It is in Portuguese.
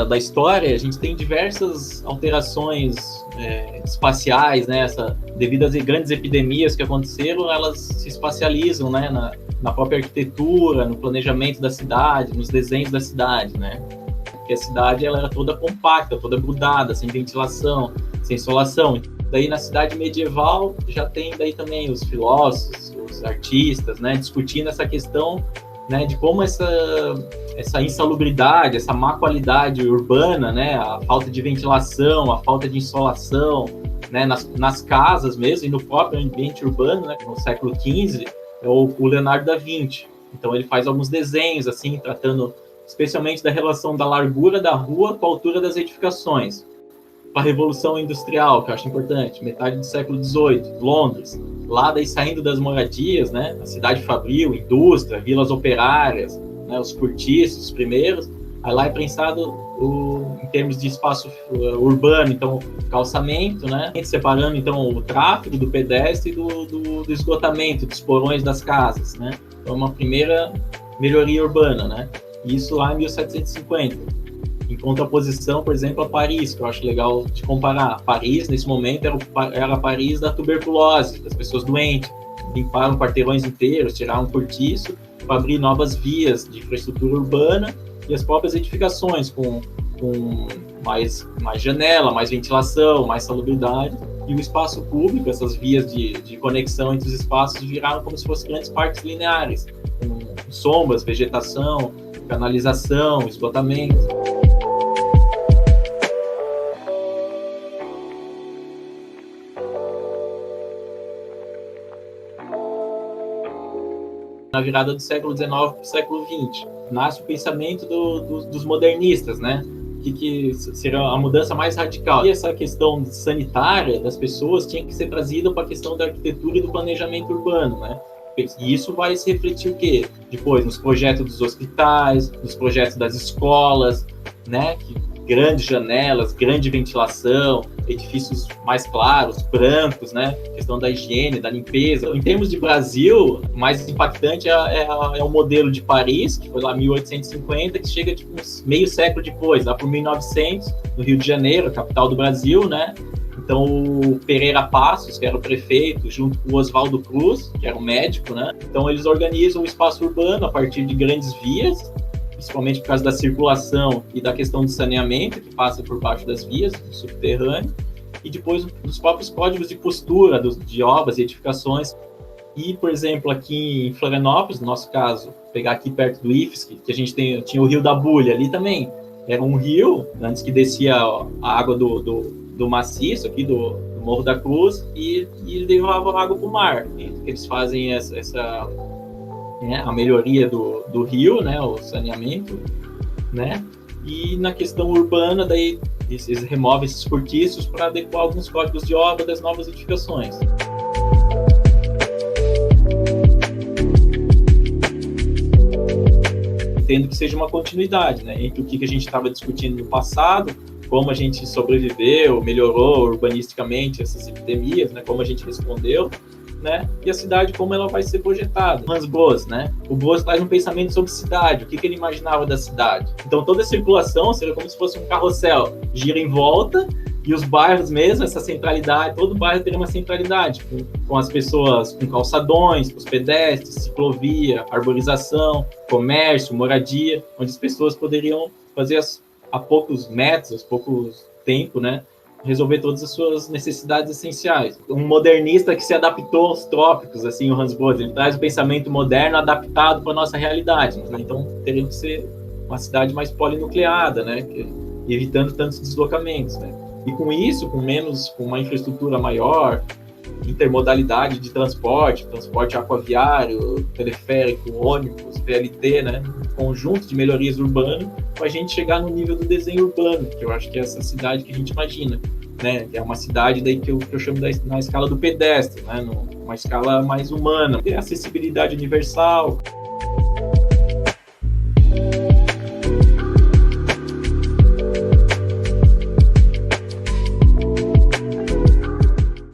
da história, a gente tem diversas alterações espaciais, né? Devido às grandes epidemias que aconteceram, elas se espacializam, né? Na própria arquitetura, no planejamento da cidade, nos desenhos da cidade, né? Porque a cidade ela era toda compacta, toda grudada, sem ventilação, sem insolação. Daí na cidade medieval já tem daí também os filósofos, os artistas, né? Discutindo essa questão, né? De como essa insalubridade, essa má qualidade urbana, né? A falta de ventilação, a falta de insolação, né? Nas casas mesmo e no próprio ambiente urbano, né? No século XV, é o Leonardo da Vinci. Então ele faz alguns desenhos assim, tratando especialmente da relação da largura da rua com a altura das edificações. A Revolução Industrial, que eu acho importante, metade do século XVIII, Londres, lá daí saindo das moradias, né, a cidade fabril, indústria, vilas operárias, né, os cortiços, os primeiros, aí lá é pensado em termos de espaço urbano, então calçamento, né, separando então o tráfego do pedestre e do esgotamento, dos porões das casas, né, então uma primeira melhoria urbana, né, isso lá em 1750. Em contraposição, por exemplo, a Paris, que eu acho legal de comparar. Paris, nesse momento, era a Paris da tuberculose, das pessoas doentes. Limparam quarteirões inteiros, tiraram cortiço para abrir novas vias de infraestrutura urbana e as próprias edificações com mais janela, mais ventilação, mais salubridade. E o espaço público, essas vias de conexão entre os espaços, viraram como se fossem grandes parques lineares, com sombras, vegetação, canalização, esgotamento. Na virada do século XIX para o século XX, nasce o pensamento dos modernistas, né? Que seria a mudança mais radical. E essa questão sanitária das pessoas tinha que ser trazida para a questão da arquitetura e do planejamento urbano, né? E isso vai se refletir o quê? Depois, nos projetos dos hospitais, nos projetos das escolas, né? Grandes janelas, grande ventilação, edifícios mais claros, brancos, né? Questão da higiene, da limpeza. Em termos de Brasil, o mais impactante é o modelo de Paris, que foi lá em 1850, que chega tipo, meio século depois, lá por 1900, no Rio de Janeiro, capital do Brasil, né? Então, o Pereira Passos, que era o prefeito, junto com o Oswaldo Cruz, que era o médico, né? Então, eles organizam o espaço urbano a partir de grandes vias, principalmente por causa da circulação e da questão do saneamento, que passa por baixo das vias, do subterrâneo, e depois dos próprios códigos de postura de obras e edificações. E, por exemplo, aqui em Florianópolis, no nosso caso, pegar aqui perto do IFSC, que a gente tinha o Rio da Bulha ali também. Era um rio, antes que descia a água do maciço, aqui do Morro da Cruz, e levava água para o mar. Eles fazem a melhoria do rio, né, o saneamento, né, e na questão urbana, daí eles removem esses cortiços para adequar alguns códigos de obra das novas edificações. Entendo que seja uma continuidade, né, entre o que a gente estava discutindo no passado, como a gente sobreviveu, melhorou urbanisticamente essas epidemias, né, como a gente respondeu, né? E a cidade, como ela vai ser projetada. Hans Boas, né? O Boas traz um pensamento sobre cidade, o que ele imaginava da cidade. Então, toda a circulação seria como se fosse um carrossel, gira em volta, e os bairros mesmo, essa centralidade, todo bairro teria uma centralidade, com as pessoas, com calçadões, com os pedestres, ciclovia, arborização, comércio, moradia, onde as pessoas poderiam fazer a poucos metros, a poucos tempo, né? Resolver todas as suas necessidades essenciais. Um modernista que se adaptou aos trópicos, assim, o Hans Boas, ele traz o pensamento moderno adaptado para a nossa realidade, né? Então, teria que ser uma cidade mais polinucleada, né? Evitando tantos deslocamentos, né? E com isso, com uma infraestrutura maior, intermodalidade de transporte aquaviário, teleférico, ônibus, VLT, né? Um conjunto de melhorias urbanas para a gente chegar no nível do desenho urbano, que eu acho que é essa cidade que a gente imagina, né? Que é uma cidade daí que eu chamo na escala do pedestre, né? Uma escala mais humana, tem acessibilidade universal.